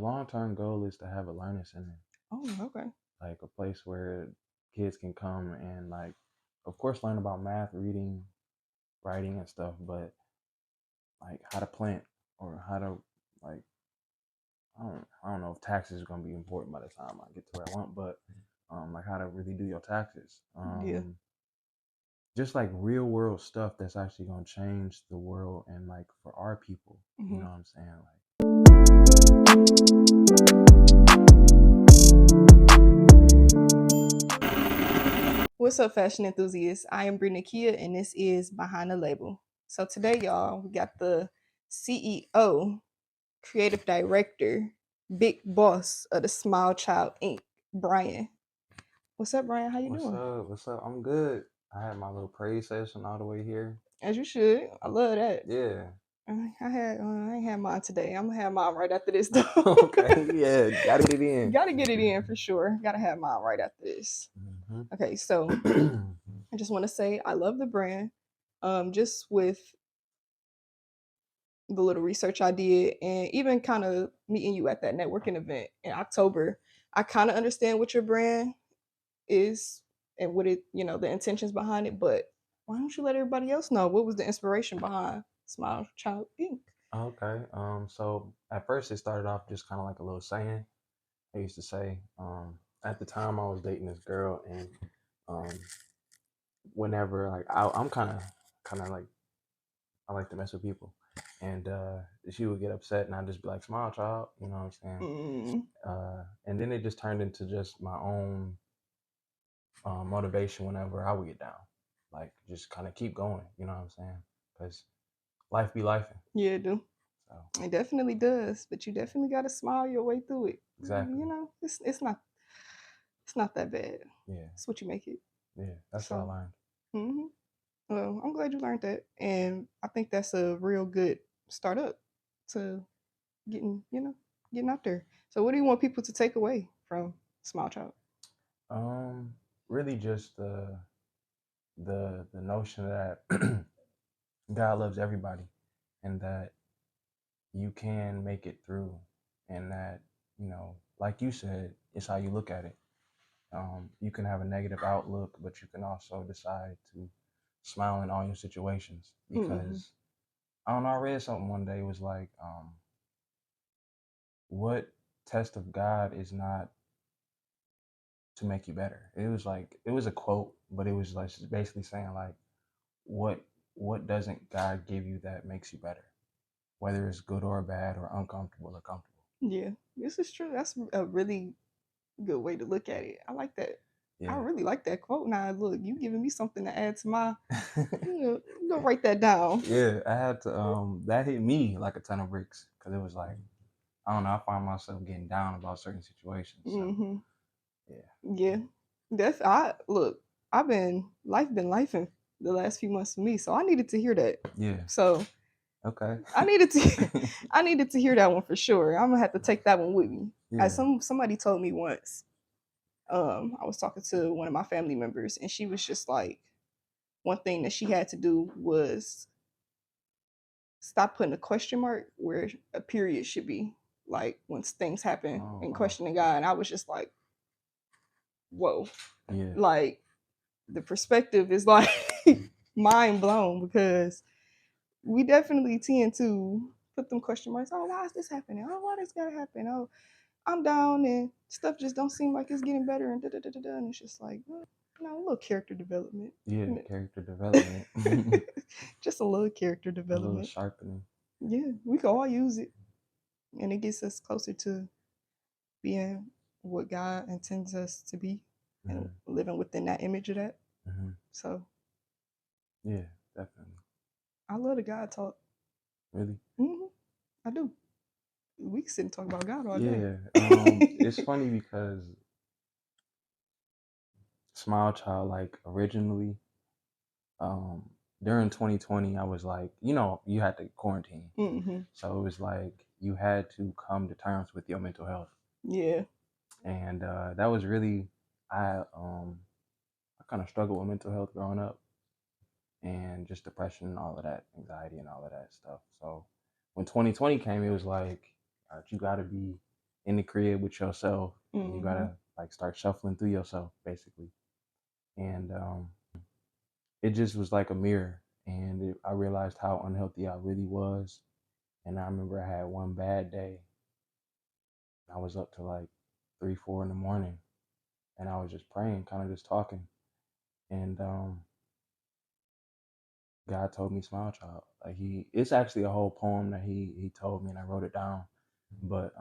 long-term goal is to have a learning center, Oh, okay. like a place where kids can come and like, of course, learn about math, reading, writing, and stuff, but like how to plant or how to like I don't know if taxes are gonna be important by the time I get to where I want, but like how to really do your taxes. Yeah. Just like real world stuff that's actually gonna change the world and like for our people. You Hmm. know what I'm saying? Like What's up, fashion enthusiasts? I am Brina Kia, and this is Behind the Label. So today, y'all, we got the CEO, creative director, big boss of the Smile Child Inc., Brian. What's up, Brian? How you what's doing? up? What's up? I'm good. I had my little praise session all the way here. As you should. I love that. Yeah. I ain't had mine today. I'm gonna have mine right after this though. Okay. Yeah. Gotta get it in. Gotta get it in for sure. Gotta have mine right after this. Okay, so I just want to say I love the brand. Just with the little research I did, and even kind of meeting you at that networking event in October, I kind of understand what your brand is and what it, the intentions behind it. But why don't you let everybody else know what was the inspiration behind Smile Child Inc? Okay. So at first it started off just kind of like a little saying I used to say. At the time I was dating this girl, and um, whenever like I'm kind of like I like to mess with people, and she would get upset, and I'd just be like, "Smile, child," you know what I'm saying? Mm, And then it just turned into just my own motivation whenever I would get down, like just kind of keep going, you know what I'm saying? Because life be life. yeah, it do. So It definitely does, but you definitely got to smile your way through it. exactly, It's not that bad. yeah, It's what you make it. yeah, that's what I So, learned. hmm well, I'm glad you learned that, and I think that's a real good startup to getting, getting out there. So, what do you want people to take away from Small Child? Um, Really just the notion that God loves everybody, and that you can make it through, and that like you said, it's how you look at it. You can have a negative outlook, but you can also decide to smile in all your situations Mm-hmm. because I don't know. I read something one day. It was like, what test of God is not to make you better? It was like it was a quote, but it was like basically saying like, what what doesn't God give you that makes you better, whether it's good or bad or uncomfortable or comfortable. Yeah, this is true. That's a really good way to look at it. I like that. I Yeah. really like that quote. Now, look, you giving me something to add to my. I'm gonna write that down. Yeah, I had to. That hit me like a ton of bricks because it was like I don't know. I find myself getting down about certain situations. So Hmm. yeah, Yeah, that's I look. Been lifing the last few months for me, so I needed to hear that. yeah, So okay, I needed to, I needed to hear that one for sure. I'm gonna have to take that one with me. As yeah. somebody told me once, I was talking to one of my family members, and she was just like, one thing that she had to do was stop putting a question mark where a period should be. Like when things happen Oh and wow, questioning God, and I was just like, whoa, yeah, like the perspective is like mind blown because we definitely tend to put them question marks. Oh, why is this happening? Oh, why this gotta happen? Oh, I'm down and stuff just don't seem like it's getting better and da da da da da. And it's just like, well, a little character development. yeah. Character development, a Just a little character little development. sharpening. Yeah, we can all use it. And it gets us closer to being what God intends us to be and Hmm. living within that image of that. Hmm. So Yeah, definitely. I love the God talk. Really. I do. We can sit and talk about God all day. Yeah. It's funny because Smile Child, like originally, um, during 2020, I was like, you had to quarantine. Hmm. So it was like you had to come to terms with your mental health. Yeah. And that was really, I kind of struggled with mental health growing up and just depression and all of that, anxiety and all of that stuff. So when 2020 came, it was like, all right, you got to be in the crib with yourself, and you Mm-hmm. gotta like start shuffling through yourself basically. And it just was like a mirror, and I realized how unhealthy I really was. And I remember I had one bad day. I was up to like 3, 4 in the morning, and I was just praying, kind of just talking, and God told me, "Smile, child." Like it's actually a whole poem that he told me, and I wrote it down. But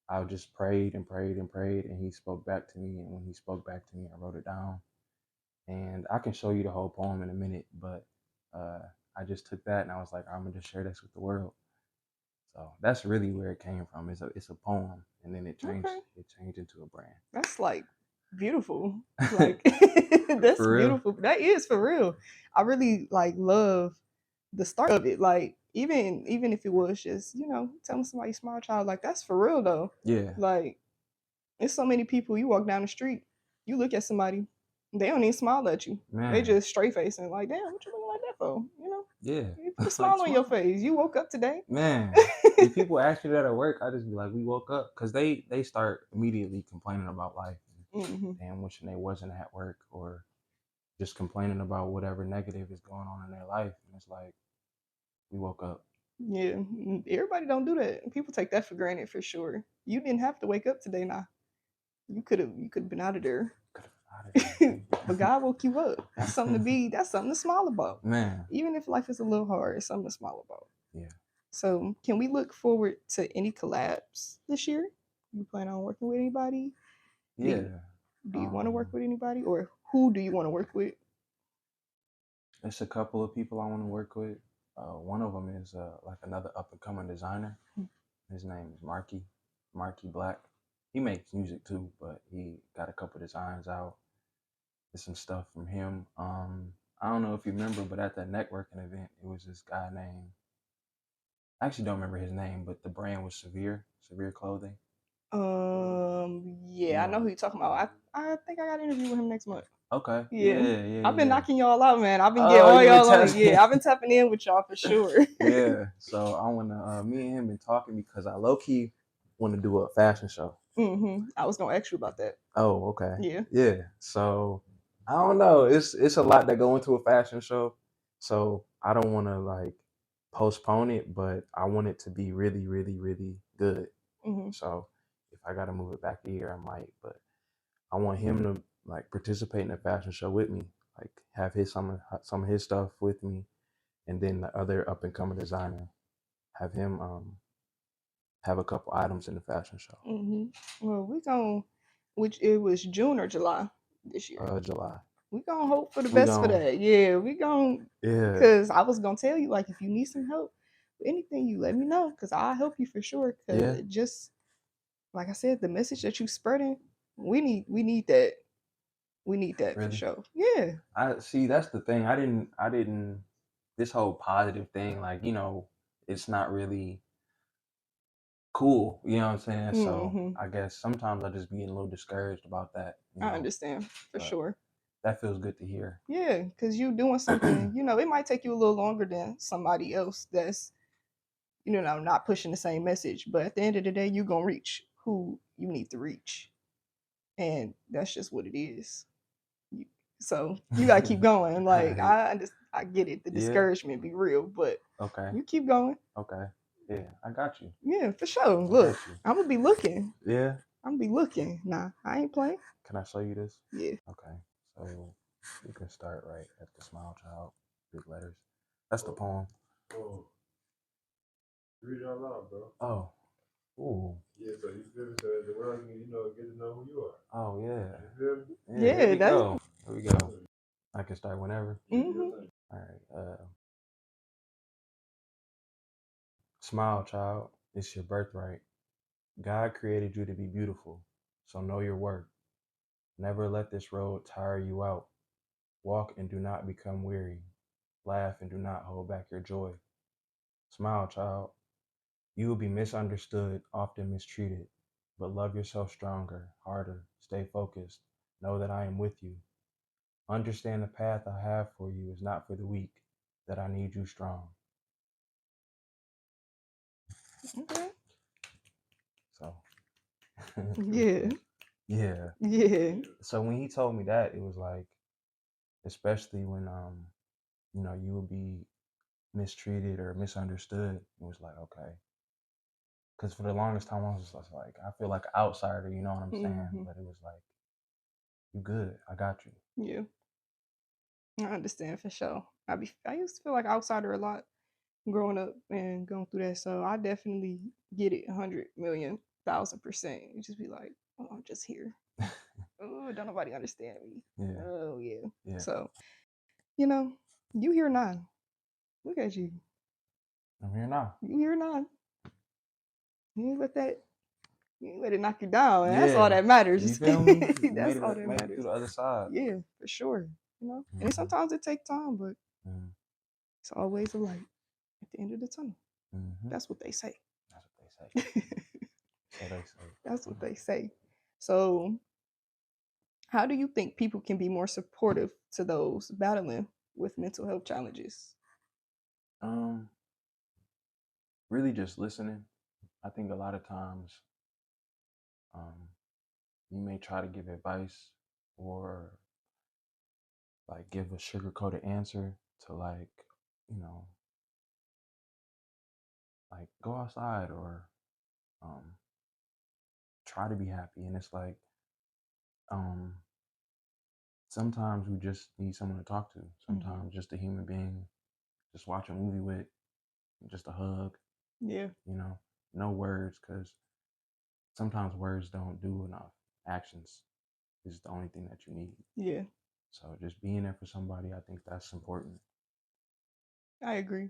I just prayed and prayed and prayed, and he spoke back to me. And when he spoke back to me, I wrote it down. And I can show you the whole poem in a minute, but uh, I just took that and I was like, I'm gonna just share this with the world. So that's really where it came from. It's a poem, and then Okay. it changed into a brand. That's like beautiful. Like that's For real? beautiful. That is for real. I really like love the start of it. Like even if it was just, telling somebody small child, like that's for real though. Yeah, Like there's so many people you walk down the street, you look at somebody, they don't even smile at you. They man. just straight facing like, damn, what you looking like that for? Yeah, You put a like smile on your smile, face. You woke up today. man. If people ask you that at work, I just be like, we woke up, because they start immediately complaining about life, Mm-hmm. and wishing they wasn't at work, or just complaining about whatever negative is going on in their life. And it's like, we woke up. Yeah, everybody don't do that. People take that for granted for sure. You didn't have to wake up today. Now you could have been out of there, but God woke you up. That's something to be. That's something to smile about. Man. Even if life is a little hard, it's something to smile about. Yeah. So, can we look forward to any collabs this year? You plan on working with anybody? Yeah. Do you want to work with anybody, or who do you want to work with? There's a couple of people I want to work with. One of them is like another up and coming designer. His name is Marky Black. He makes music too, but he got a couple designs out. There's some stuff from him. I don't know if you remember, but at that networking event, it was this guy named, I actually don't remember his name, but the brand was Severe Clothing. Yeah, I know who you're talking about. I think I got an interview with him next month. Okay. Yeah. I've been Yeah. knocking y'all out, man. I've been Oh, getting all you been y'all on. tapping? Yeah, I've been tapping in with y'all for sure. Yeah. So I wanna, me and him been talking because I low key want to do a fashion show. I was gonna ask you about that. Oh, okay. Yeah. Yeah. So I don't know. It's a lot that go into a fashion show. So I don't want to like postpone it, but I want it to be really, really, really good. So if I gotta move it back a year, I might. But I want him to like participate in the fashion show with me, like have some of his stuff with me, and then the other up and coming designer, have him have a couple items in the fashion show. Well, we gonna, which it was June or July this year. July. We gonna hope for the We best for gon' that. Yeah, we gonna. Yeah. Cause I was gonna tell you, like, if you need some help with anything, you let me know. Cause I'll help you for sure. Cause Yeah. just like I said, the message that you spreading, we need that. We need that for Really? sure. Yeah. I see. That's the thing. I didn't. This whole positive thing, like, it's not really cool. You know what I'm saying? So I guess sometimes I just be a little discouraged about that. I understand for but sure. that feels good to hear. Yeah, because you doing something, it might take you a little longer than somebody else that's, not pushing the same message. But at the end of the day, you're going to reach who you need to reach. And that's just what it is. So you got to keep going. Like, I get it. The Yeah. discouragement be real, but Okay. you keep going. Okay. Yeah, I got you. Yeah, for sure. Look, I'm going to be looking. Yeah. I'm going to be looking. Nah, I ain't playing. Can I show you this? Yeah. Okay. So you can start right at the smile child, big letters. That's the poem. Oh. Read it out loud, bro. Oh. Ooh. Yeah, so you feel me? So the world can, get to know who you are. Oh yeah. You feel me? Yeah, here we go. Here we go. I can start whenever. Mm-hmm. All right. Smile, child. It's your birthright. God created you to be beautiful, so know your worth. Never let this road tire you out. Walk and do not become weary. Laugh and do not hold back your joy. Smile, child. You will be misunderstood, often mistreated, but love yourself stronger, harder, stay focused. Know that I am with you. Understand the path I have for you is not for the weak, that I need you strong. Okay. So Yeah. Yeah. Yeah. So when he told me that, it was like, especially when you would be mistreated or misunderstood. It was like, okay, because for the longest time I was just like, I feel like an outsider. You know what I'm saying? But it was like, you good? I got you. Yeah. I understand for sure. I used to feel like outsider a lot growing up and going through that. So I definitely get it 100,000,000%. You just be like, oh, I'm just here. Oh, don't nobody understand me. Yeah. Oh yeah. Yeah. So, you here now. Look at you. I'm here now. You here now. You ain't let it knock you down. And that's all that matters. You feel me? That's all that Made it through matters. the other side. Yeah, for sure. Mhm. And sometimes it takes time, but Mhm. it's always a light at the end of the tunnel. Mhm. That's what they say. That's what they say. So they say. That's what they say. So, how do you think people can be more supportive to those battling with mental health challenges? Really just listening. I think a lot of times, um, you may try to give advice or like give a sugar coated answer to you know, like go outside or um, try to be happy. And it's like, um, sometimes we just need someone to talk to. Sometimes just a human being, just watch a movie with, just a hug, Yeah. No words, because sometimes words don't do enough. Actions is the only thing that you need. Yeah. So just being there for somebody, I think that's important. I agree.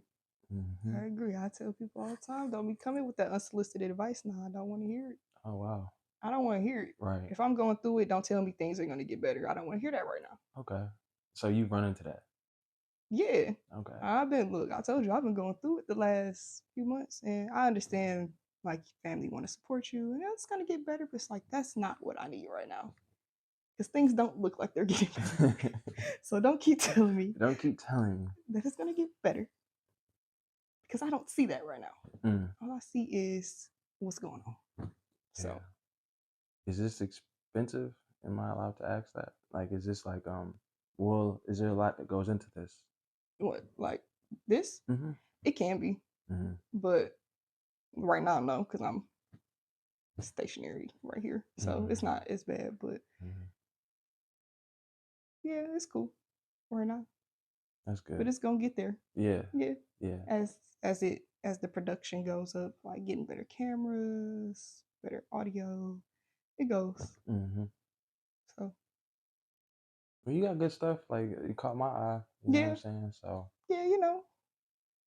Mm-hmm. I agree. I tell people all the time, don't be coming with that unsolicited advice. No, I don't want to hear it. Oh, wow. I don't want to hear it. Right. If I'm going through it, don't tell me things are going to get better. I don't want to hear that right now. Okay. So you've run into that? Yeah. Okay. I told you, I've been going through it the last few months, and I understand, like, your family want to support you, and it's going to get better, but it's like, that's not what I need right now. Because things don't look like they're getting better. So don't keep telling me. Don't keep telling me that it's going to get better. Because I don't see that right now. All I see is what's going on. So. Yeah. Is this expensive? Am I allowed to ask that? Like, is this like, well, is there a lot that goes into this? What, like this? Mm-hmm. It can be. Mm-hmm. But right now, no, because I'm stationary right here. So it's not as bad, but yeah, it's cool right now. That's good. But it's gonna get there. Yeah. Yeah. Yeah. As the production goes up, like getting better cameras, better audio, it goes. Mm-hmm. So. Well, you got good stuff. Like, you caught my eye. You know what I'm saying? So. Yeah,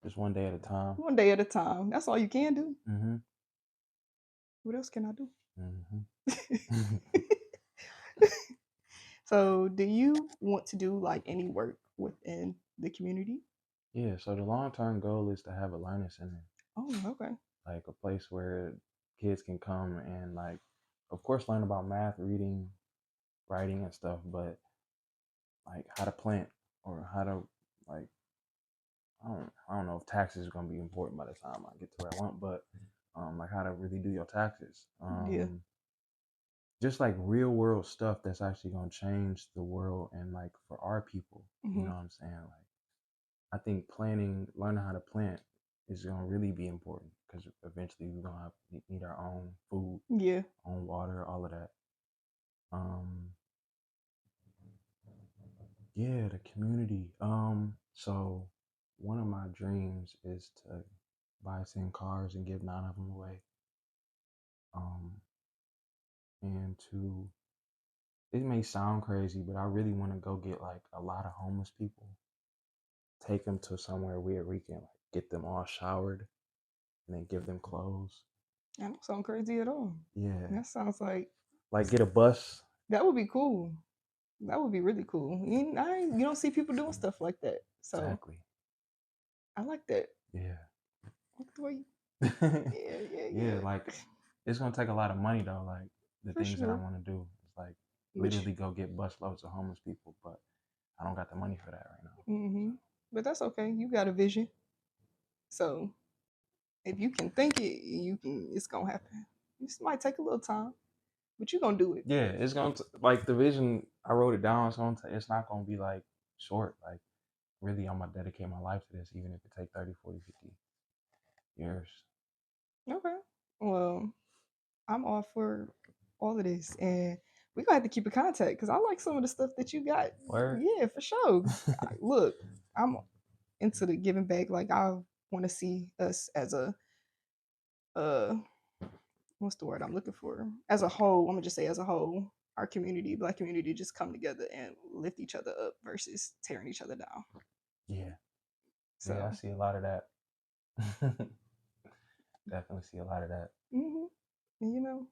just one day at a time. One day at a time. That's all you can do. Mm-hmm. What else can I do? Mm-hmm. So, do you want to do like any work within the community? Yeah, so the long-term goal is to have a learning center. Oh, okay. Like a place where kids can come and, like, of course, learn about math, reading, writing, and stuff, but like how to plant or how to, like, I don't know if taxes are gonna be important by the time I get to where I want, but like how to really do your taxes. Yeah. Just like real world stuff that's actually gonna change the world and like for our people. You know what I'm saying? Like, I think learning how to plant is gonna really be important because eventually we're gonna need our own food, own water, all of that. Yeah, the community. So one of my dreams is to buy 10 cars and give 9 of them away. And it may sound crazy, but I really want to go get like a lot of homeless people, take them to somewhere where we can like get them all showered and then give them clothes. That don't sound crazy at all. Yeah. That sounds like get a bus. That would be cool. That would be really cool. You don't see people doing stuff like that. So exactly. I like that. Yeah. Yeah. Like, it's gonna take a lot of money though. Like the For things that I sure. want to do is like literally go get bus loads of homeless people, but I don't got the money for that right now. Mm-hmm. But that's okay. You got a vision. So if you can think it, it's gonna happen. This might take a little time. but you're gonna do it. Yeah, it's gonna like the vision. I wrote it down. It's not gonna be like short. Like really, I'm gonna dedicate my life to this, even if it take 30, 40, 50 years. Okay. Well, I'm all for all of this, and we're gonna have to keep in contact because I like some of the stuff that you got. Word. Yeah, for sure. Look, I'm into the giving back. Like I want to see us as a uh, what's the word I'm looking for? As a whole, I'm gonna just say as a whole, our community, Black community, just come together and lift each other up versus tearing each other down. Yeah. So, Yeah, I see a lot of that. Definitely see a lot of that. and you know,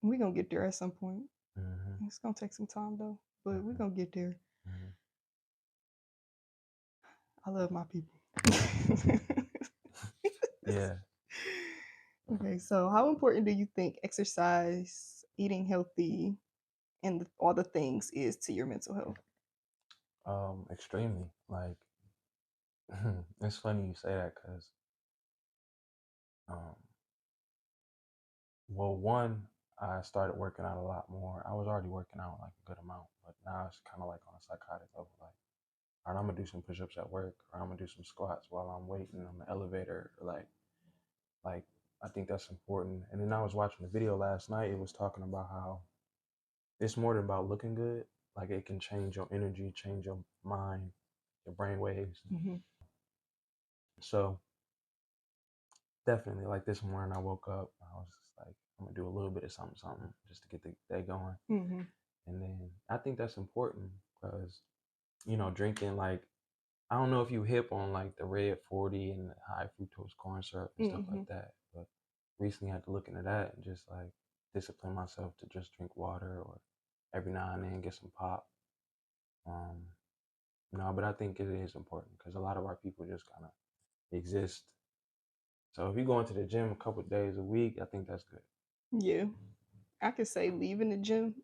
we're gonna get there at some point. Mm-hmm. It's gonna take some time though, but we're gonna get there. Mm-hmm. I love my people. Yeah. Okay, so how important do you think exercise, eating healthy, and all the things is to your mental health? Extremely. Like, it's funny you say that because, um, well, one, I started working out a lot more. I was already working out like a good amount, but now it's kind of like on a psychotic level. Like, all right, I'm gonna do some push-ups at work, or I'm gonna do some squats while I'm waiting on the elevator. Or like I think that's important. And then I was watching the video last night. It was talking about how it's more than about looking good. Like it can change your energy, change your mind, your brain waves. Mm-hmm. So definitely, like this morning, I woke up. I was just like, I'm gonna do a little bit of something, something, just to get the day going. Mm-hmm. And then I think that's important because drinking like I don't know if you hip on like the red 40 and the high fructose corn syrup and stuff Mm-hmm. like that, but recently I had to look into that and just like discipline myself to just drink water or every now and then get some pop. Um, no, but I think it is important because a lot of our people just kind of exist. So if you go into the gym a couple days a week, I think that's good. Yeah, I could say leaving the gym,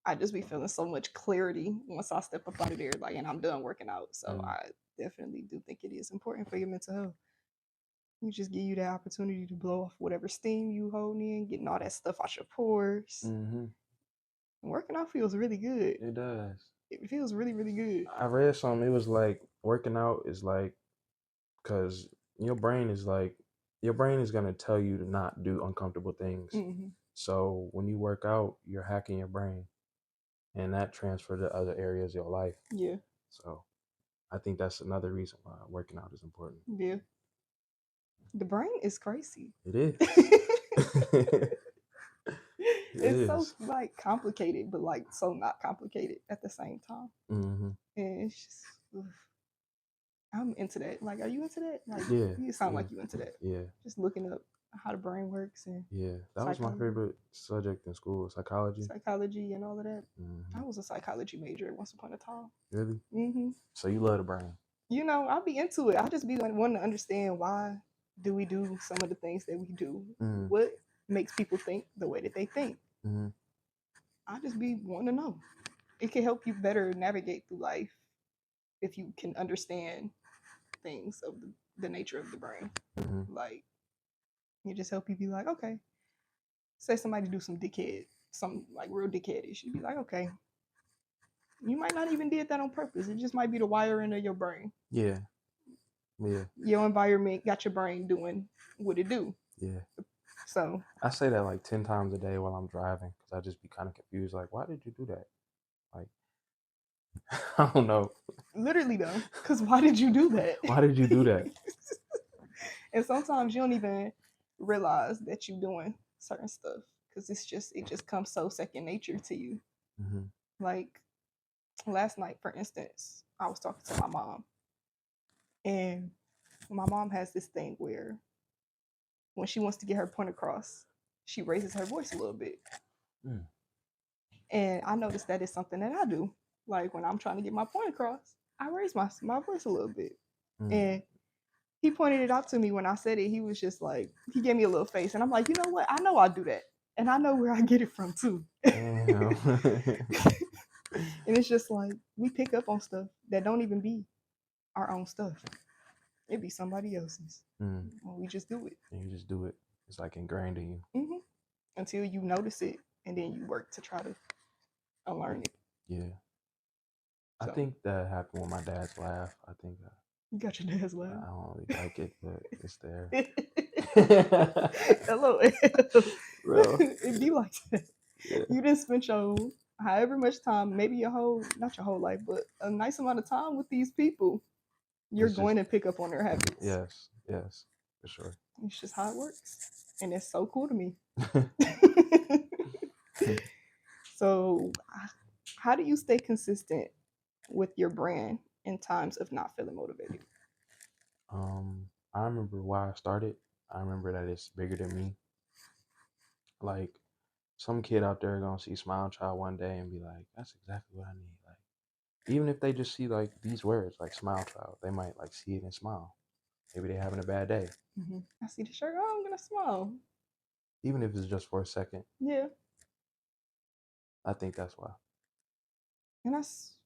I just be feeling so much clarity once I step up out of there, like, and I'm done working out. So Mm. I definitely do think it is important for your mental health. You just give you that opportunity to blow off whatever steam you hold in, getting all that stuff out your pores. Mm-hmm. Working out feels really good. It does. It feels really, really good. I read something. It was like working out is like because your brain is like your brain is gonna tell you to not do uncomfortable things. Mm-hmm. So when you work out, you're hacking your brain, and that transfers to other areas of your life. Yeah. So I think that's another reason why working out is important. Yeah. The brain is crazy. It is. It It's so is. like complicated, but like so not complicated at the same time. Mm-hmm. And it's just, oof. I'm into that. Like, are you into that? Like, Yeah. you sound Yeah. like you into that. Yeah. Just looking up how the brain works and Yeah. That was my favorite subject in school, psychology. Psychology and all of that. Mm-hmm. I was a psychology major at once upon a time. Really? Mm-hmm. So you love the brain? You know, I'll be into it. I just be wanting to understand why do we do some of the things that we do? Mm-hmm. What makes people think the way that they think? Mm-hmm. I just be wanting to know. It can help you better navigate through life if you can understand things of the nature of the brain. Mm-hmm. Like, you just help you be like, okay, say somebody do some like real dickheadish. You'd be like, okay, you might not even did that on purpose. It just might be the wiring of your brain. Yeah. Yeah. Your environment got your brain doing what it do. Yeah. So I say that like 10 times a day while I'm driving because I just be kind of confused. Like, why did you do that? Like, I don't know. Literally though, because why did you do that? Why did you do that? And sometimes you don't even realize that you're doing certain stuff because it just comes so second nature to you. Mm-hmm. Like last night, for instance, I was talking to my mom, and my mom has this thing where when she wants to get her point across, she raises her voice a little bit. Mm. And I noticed that is something that I do. Like when I'm trying to get my point across, I raise my voice a little bit. Mm. And he pointed it out to me when I said it. He was just like, he gave me a little face. And I'm like, you know what? I know I do that. And I know where I get it from too. Damn. And it's just like, we pick up on stuff that don't even be our own stuff. It'd be somebody else's. Mm. We just do it. And you just do it. It's like ingrained in you. Mm-hmm. until you notice it, and then you work to try to unlearn it. Yeah. I So, think that happened with my dad's laugh. I think you got your dad's I laugh. don't really like it, but it's there. LOL. Bro. It be like that. Yeah. You didn't spend your however much time, maybe your whole, not your whole life, but a nice amount of time with these people. You're It's going just, to pick up on their habits. yes, for sure. It's just how it works. And it's so cool to me. So, how do you stay consistent with your brand in times of not feeling motivated? I remember why I started. I remember that it's bigger than me. Like some kid out there gonna see Smile Child one day and be like, "That's exactly what I need." Like even if they just see like these words like Smile Child, they might like see it and smile. Maybe they're having a bad day, I see the shirt. Oh, I'm gonna smile. even if it's just for a second. Yeah, I think that's why. and that's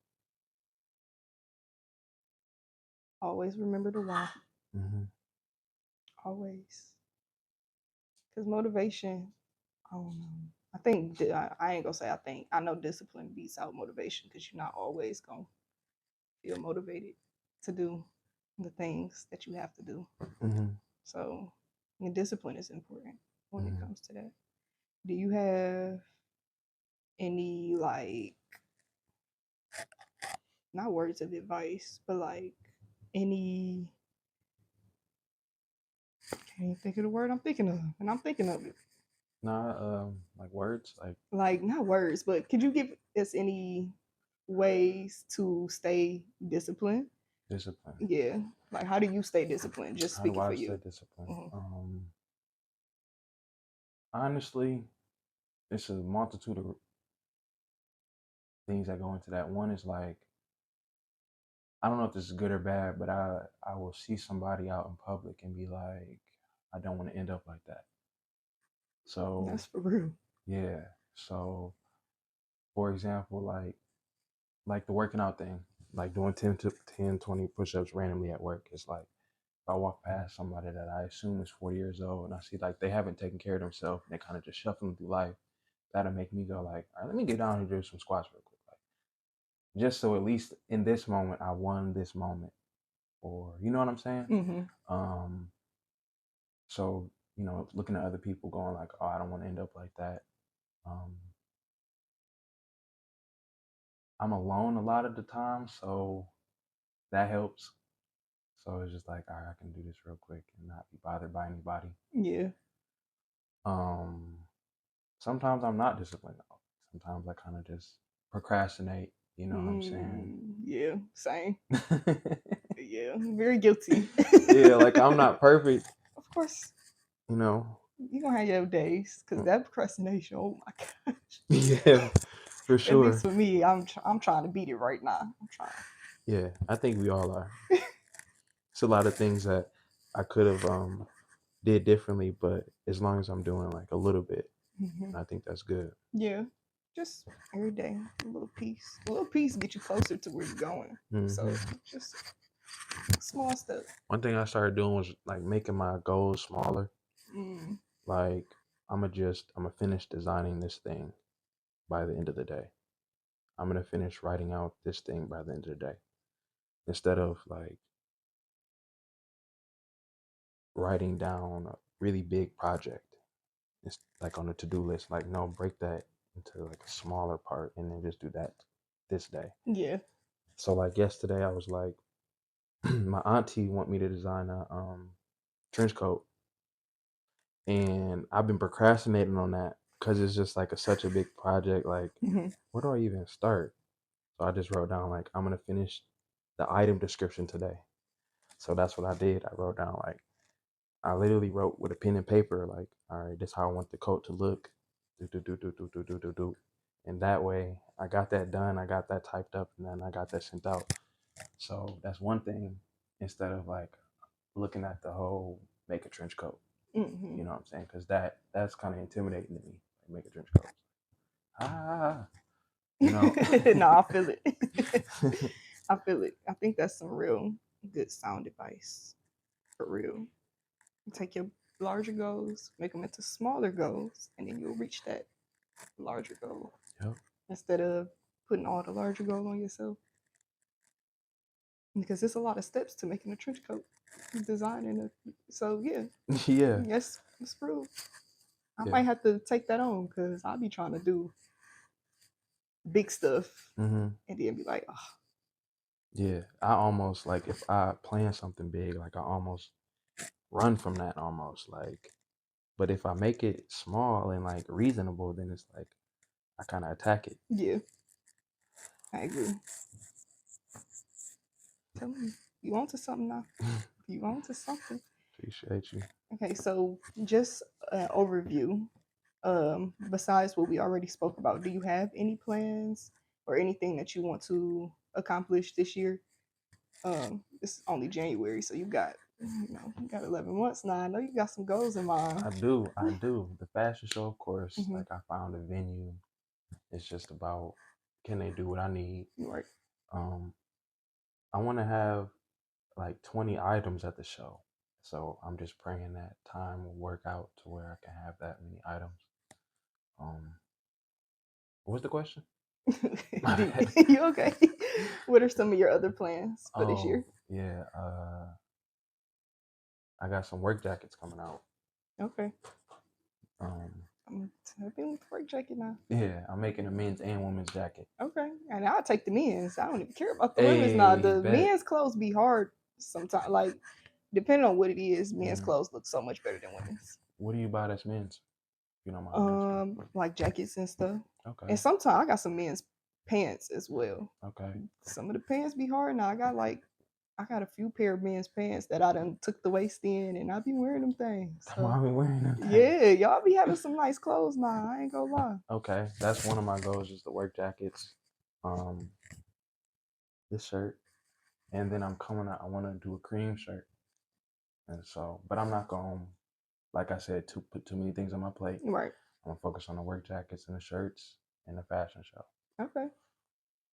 always remember the why. Mm-hmm. Always, because motivation. I don't know. I think I ain't gonna say I think. I know discipline beats out motivation because you're not always gonna feel motivated to do the things that you have to do. Mm-hmm. So, the discipline is important when it Mm-hmm. comes to that. Do you have any like not words of advice, but like any can't even think of the word I'm thinking of, and I'm thinking of it. Nah, like words, Like not words, but could you give us any ways to stay disciplined? discipline. Yeah, like how do you stay disciplined? Just How do speaking for I stay you. disciplined? Mhm. Honestly, it's a multitude of things that go into that. One is like I don't know if this is good or bad, but I will see somebody out in public and be like, I don't want to end up like that. So That's for real. yeah. So for example, like the working out thing, like doing 10, 20 push-ups randomly at work. It's like if I walk past somebody that I assume is 40 years old and I see like they haven't taken care of themselves and they kind of just shuffling through life, that'll make me go like, all right, let me get down here and do some squats real quick. Like just so at least in this moment I won this moment. Or you know what I'm saying? Um So, looking at other people going like, oh, I don't want to end up like that. Um, I'm alone a lot of the time, so that helps. So it's just like, all right, I can do this real quick and not be bothered by anybody. Yeah. Um, Sometimes I'm not disciplined. Sometimes I kind of just procrastinate. You know what I'm saying? Yeah. Same. Yeah. Very guilty. Yeah, like I'm not perfect. Of course, You know. you're gonna have your days because that procrastination. Oh my gosh. Yeah, for At least sure. for me, I'm trying to beat it right now. I'm trying. Yeah, I think we all are. It's a lot of things that I could have did differently, but as long as I'm doing like a little bit, Mhm. I think that's good. Yeah. Just every day, a little piece. A little piece get you closer to where you're going. So just small steps. One thing I started doing was like making my goals smaller. Mm. Like I'm gonna finish designing this thing by the end of the day. I'm gonna finish writing out this thing by the end of the day. Instead of like writing down a really big project. It's like on a to-do list. Like no, break that into like a smaller part and then just do that this day. Yeah. So like yesterday I was like my auntie want me to design a trench coat, and I've been procrastinating on that because it's just like such a big project. Like, where do I even start? So I just wrote down like I'm gonna finish the item description today. So that's what I did. I wrote down like I literally wrote with a pen and paper like, all right, this is how I want the coat to look. Do do do do do do do do do. And that way I got that done. I got that typed up, and then I got that sent out. So that's one thing instead of like looking at the whole make a trench coat. Mm-hmm. You know what I'm saying? Because that's kind of intimidating to me. Like make a trench coat. Ah, you know. No, I feel it. I feel it. I think that's some real good sound advice. For real. Take your larger goals, make them into smaller goals, and then you'll reach that larger goal. Yep. Instead of putting all the larger goal on yourself. Because there's a lot of steps to making a trench coat, designing it. So yeah, Yeah. yes, it's true. I Yeah. might have to take that on because I'll be trying to do big stuff Mm-hmm. and then be like, oh, Yeah. I almost like if I plan something big, like I almost run from that almost like. But if I make it small and like reasonable, then it's like I kind of attack it. yeah, I agree. Tell me, you on to something now? You on to something? Appreciate you. Okay, so just an overview. Besides what we already spoke about, do you have any plans or anything that you want to accomplish this year? It's only January, so you got 11 months now. I know you got some goals in mind. I do. The fashion show, of course. Mhm. Like I found a venue. It's just about can they do what I need. Right. I want to have like 20 items at the show. So I'm just praying that time will work out to where I can have that many items. What's the question? You okay? What are some of your other plans for this year? Yeah. I got some work jackets coming out. Okay. Um, I'm tapping with the work jacket now. yeah, I'm making a men's and women's jacket. Okay. And I'll take the men's. I don't even care about the women's now. The bet. men's clothes be hard sometimes. Like, depending on what it is, men's clothes look so much better than women's. What do you buy that's men's? You know my Like jackets and stuff. Okay. And sometimes I got some men's pants as well. Okay. Some of the pants be hard now. I got a few pair of men's pants that I done took the waist in, and I be wearing them things. So, I be wearing them things. Yeah, y'all be having some nice clothes now. I ain't gonna lie. Okay, that's one of my goals is the work jackets. This shirt, and then I'm coming out. I want to do a cream shirt, and so, but I'm not going, like I said, to put too many things on my plate. Right. I'm gonna focus on the work jackets and the shirts and the fashion show. Okay.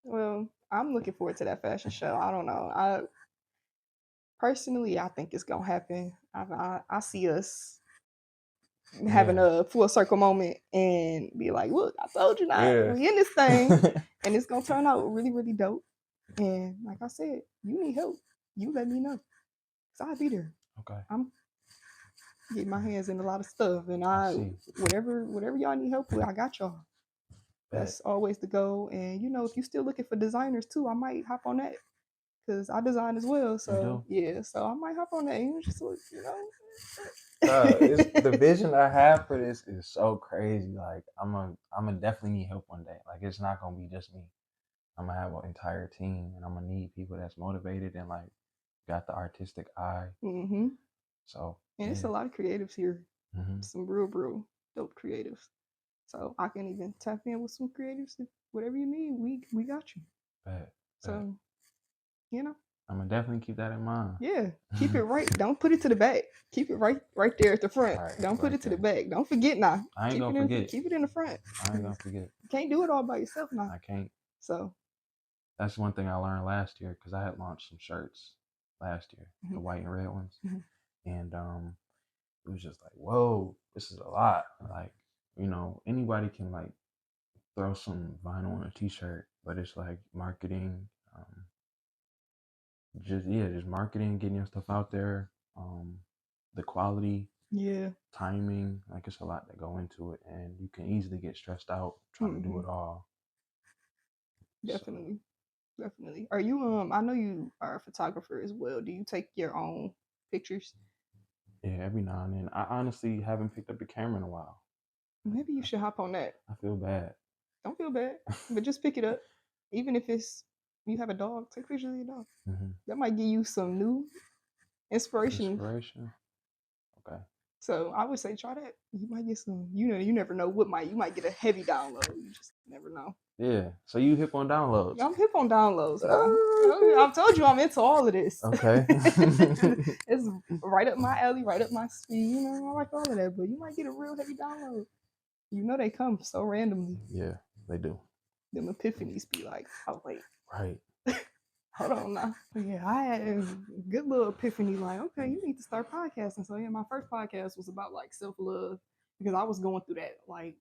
Well, I'm looking forward to that fashion show. I don't know. I think it's gonna happen. I see us having a full circle moment and be like, look, I told you not. Yeah. We in this thing. And it's gonna turn out really, really dope. And like I said, you need help. You let me know. So I'll be there. Okay. I'm getting my hands in a lot of stuff. And whatever y'all need help with, I got y'all. That's always the goal. And if you're still looking for designers too, I might hop on that. Because I design as well. So yeah, so I might hop on that. The vision I have for this is so crazy. Like I'm gonna definitely need help one day. Like it's not gonna be just me. I'm gonna have an entire team, and I'm gonna need people that's motivated and like got the artistic eye. Mm-hmm. So it's a lot of creatives here. Mm-hmm. Some real dope creatives. So I can even tap in with some creatives. Whatever you need, we got you. So I'm gonna definitely keep that in mind. Yeah, keep it right. Don't put it to the back. Keep it right there at the front. Don't put it to the back. Don't forget now. I ain't gonna forget. Keep it in the front. I ain't gonna forget. You can't do it all by yourself now. I can't. So that's one thing I learned last year because I had launched some shirts last year, the white and red ones, and it was just like, whoa, this is a lot. Like, anybody can like throw some vinyl on a t-shirt, but it's like marketing, just marketing, getting your stuff out there, the quality, timing, like it's a lot that go into it, and you can easily get stressed out trying to do it all. Definitely. Are you I know you are a photographer as well. Do you take your own pictures? Yeah, every now and then. I honestly haven't picked up the camera in a while. Maybe you should hop on that. I feel bad. Don't feel bad, but just pick it up. Even if you have a dog, take pictures of your dog. That might give you some new inspiration. Okay. So I would say try that. You might get some. You never know you might get a heavy download. You just never know. Yeah. So you hip on downloads? I'm hip on downloads. I've told you I'm into all of this. Okay. It's right up my alley, right up my speed. I like all of that. But you might get a real heavy download. They come so randomly. Yeah, they do. Them epiphanies be like, oh wait. Right. Hold on now. Yeah, I had a good little epiphany. Like, okay, you need to start podcasting. So yeah, my first podcast was about like self love because I was going through that like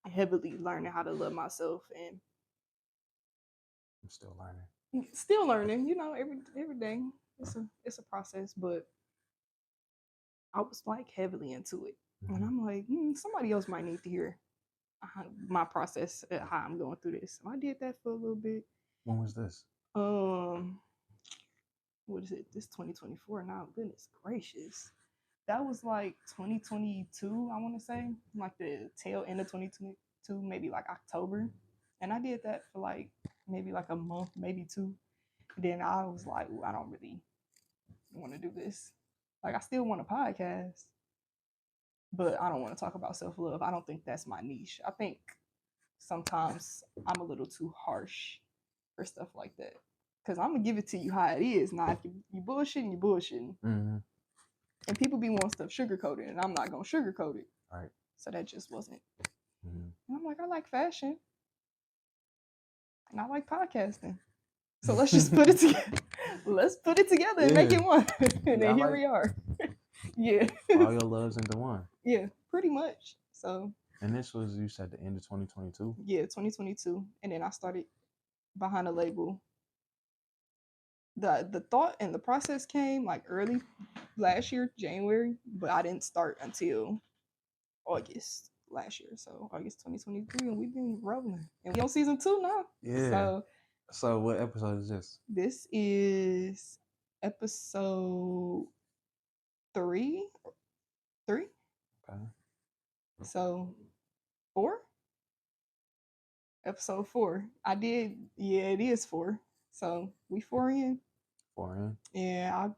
heavily learning how to love myself and I'm still learning. still learning. You know, every day it's a process, but I was like heavily into it, and Mhm. I'm like, somebody else might need to hear my process, how I'm going through this. So I did that for a little bit. When was this? Um, what is it? This 2024 now. Goodness gracious. That was like 2022, I want to say, like the tail end of 2022, maybe like October. And I did that for like maybe like a month, maybe two. Then I was like, I don't really want to do this. Like, I still want a podcast, but I don't want to talk about self love. I don't think that's my niche. I think sometimes I'm a little too harsh for stuff like that. Because I'm going to give it to you how it is. Now, if you bullshitting, you bullshitting. Mm-hmm. And people be wanting stuff sugar coated, and I'm not going to sugarcoat it. Right. So that just wasn't. Mm-hmm. And I'm like, I like fashion. And I like podcasting. So let's just put it together. Let's put it together and make it one. And then here we are. Yeah. All your loves into one. Yeah, pretty much. So. And this was, you said, the end of 2022? Yeah, 2022. And then I started behind a label. The thought and the process came like early last year, January, but I didn't start until August last year. So August 2023, and we've been rolling. And we on season 2 now. Yeah. So what episode is this? This is episode 3. Okay. So 4? Episode 4. It is 4. So we 4 in. 4 in? Yeah,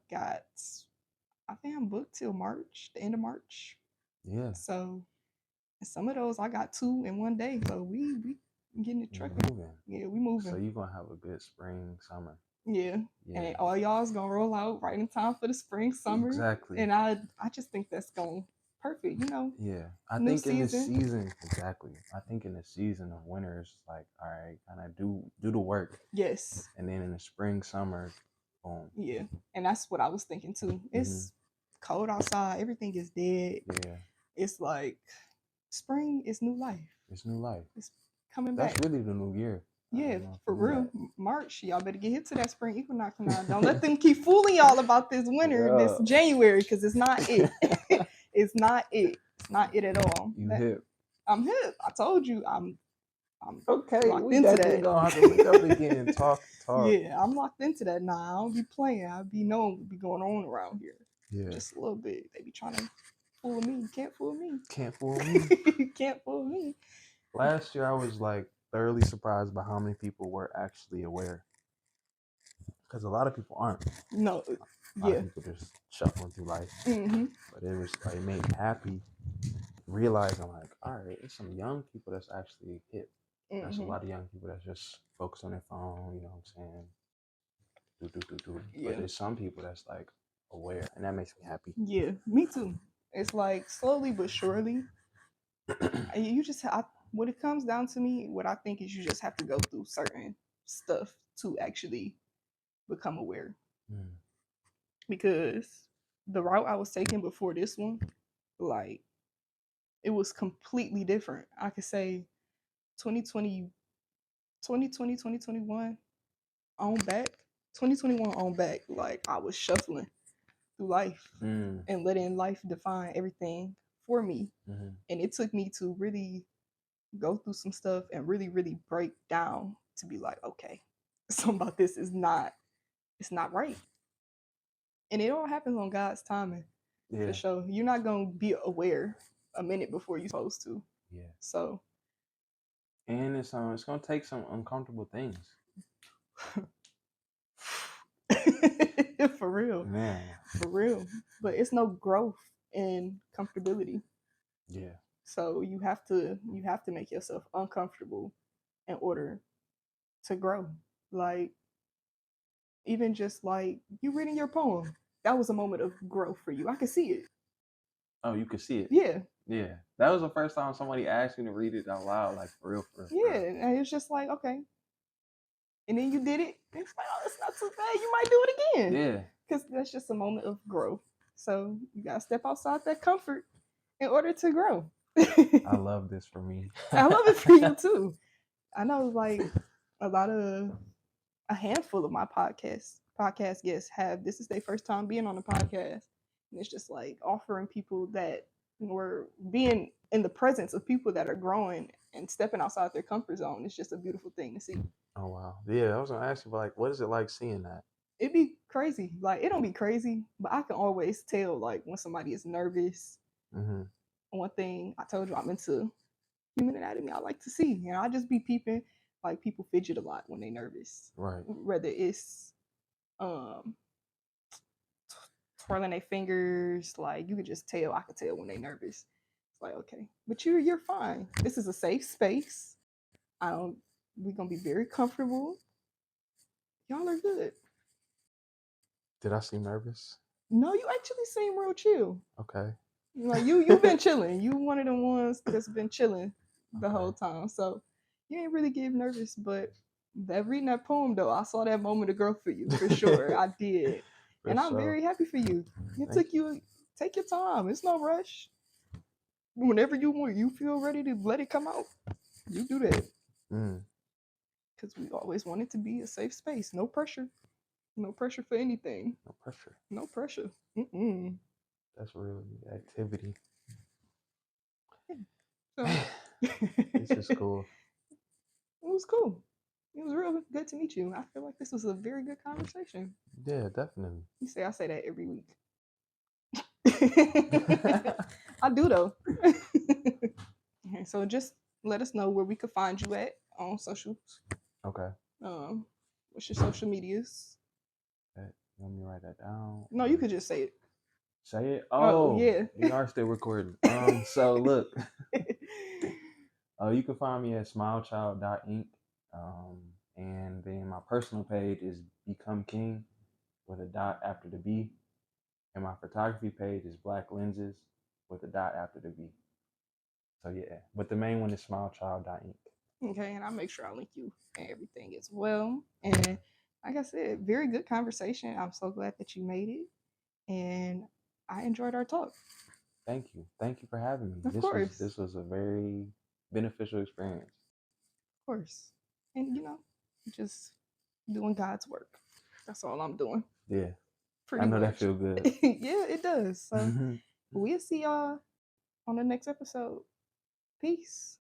I think I'm booked till March, the end of March. Yeah. So some of those I got 2 in one day. So we getting it trucking. Yeah, we moving. So you're gonna have a good spring, summer. Yeah. And all y'all's gonna roll out right in time for the spring, summer. Exactly. And I just think that's going perfect, Yeah. I think in this season, exactly. I think in the season of winter, it's like, all right, kind of do the work. Yes. And then in the spring, summer, boom. Yeah. And that's what I was thinking too. It's cold outside, everything is dead. Yeah. It's like spring is new life. It's new life. It's coming back. That's really the new year. Yeah, for real. March, y'all better get hit to that spring equinox now. Don't let them keep fooling y'all about this winter, this January, because it's not it. It's not it. It's not it at all. You hip. I'm hip. I told you I'm okay. Locked We into definitely that. gonna have to link up again and talk. Yeah, I'm locked into that now. I don't be playing. I be knowing what be going on around here. Yeah. Just a little bit. They be trying to fool me. You can't fool me. Can't fool me. You can't fool me. Last year, I was like thoroughly surprised by how many people were actually aware. Because a lot of people aren't. No. A lot of people just shuffling through life. Mm-hmm. But it was like, it made me happy realizing like, all right, there's some young people that's actually hip. Mm-hmm. There's a lot of young people that's just focused on their phone, you know what I'm saying? Do. Yeah. But there's some people that's like aware, and that makes me happy. Yeah, me too. It's like slowly but surely. You just what it comes down to me, what I think is you just have to go through certain stuff to actually become aware. Because the route I was taking before this one, like, it was completely different. I could say 2020, 2021 on back, 2021 on back, like I was shuffling through life and letting life define everything for me. And it took me to really go through some stuff and really, really break down to be like, okay, something about this is not, it's not right. And it all happens on God's timing. For sure. You're not going to be aware a minute before you're supposed to. Yeah. So. And it's going to take some uncomfortable things. For real. Man. For real. But it's no growth in comfortability. Yeah. So you have to make yourself uncomfortable in order to grow. Like, even just like you reading your poem, that was a moment of growth for you. I could see it. Oh, you could see it? Yeah. Yeah. That was the first time somebody asked me to read it out loud, like for real. Yeah. And it's just like, okay, and then you did it. And it's like, oh, it's not too bad. You might do it again. Yeah. Because that's just a moment of growth. So you gotta step outside that comfort in order to grow. I love this for me. I love it for you too. I know, like a handful of my podcast guests have this is their first time being on a podcast, and it's just like offering people that were being in the presence of people that are growing and stepping outside their comfort zone. It's just a beautiful thing to see. Oh wow. Yeah, I was gonna ask you, like, what is it like seeing that? It'd be crazy. Like it don't be crazy, but I can always tell like when somebody is nervous. Mm-hmm. One thing I told you, I'm into human anatomy. I like to see, and I just be peeping. Like people fidget a lot when they nervous, Right. whether it's twirling their fingers. Like you could just tell. I could tell when they nervous. It's like okay, but you're fine. This is a safe space. We're gonna be very comfortable. Y'all are good. Did I seem nervous? No, you actually seem real chill. Okay. Like you've been chilling. You one of the ones that's been chilling the whole time. So you ain't really get nervous, but that reading that poem though, I saw that moment of growth for you for sure. I did. And I'm very happy for you. Take your time. It's no rush. Whenever you feel ready to let it come out, you do that. Because we always want it to be a safe space. No pressure. No pressure for anything. No pressure. No pressure. Mm-mm. That's really activity. So, this is cool. It was cool. It was real good to meet you. I feel like this was a very good conversation. Yeah, definitely. You say I say that every week. I do though. Okay, so just let us know where we could find you at on socials. Okay. What's your social medias? Okay. You want me to write that down? No, you could just say it. Say it? Oh, yeah. We are still recording. So look. You can find me at smilechild.inc. And then my personal page is Become King with a dot after the B. And my photography page is Black Lenses with a dot after the B. So yeah, but the main one is smilechild.inc. Okay, and I'll make sure I link you and everything as well. And like I said, very good conversation. I'm so glad that you made it. And I enjoyed our talk. Thank you. Thank you for having me. Of course. This was a very beneficial experience. Of course. And just doing God's work. That's all I'm doing. Yeah. Pretty I know much. that feels good. Yeah, it does. So we'll see y'all on the next episode. Peace.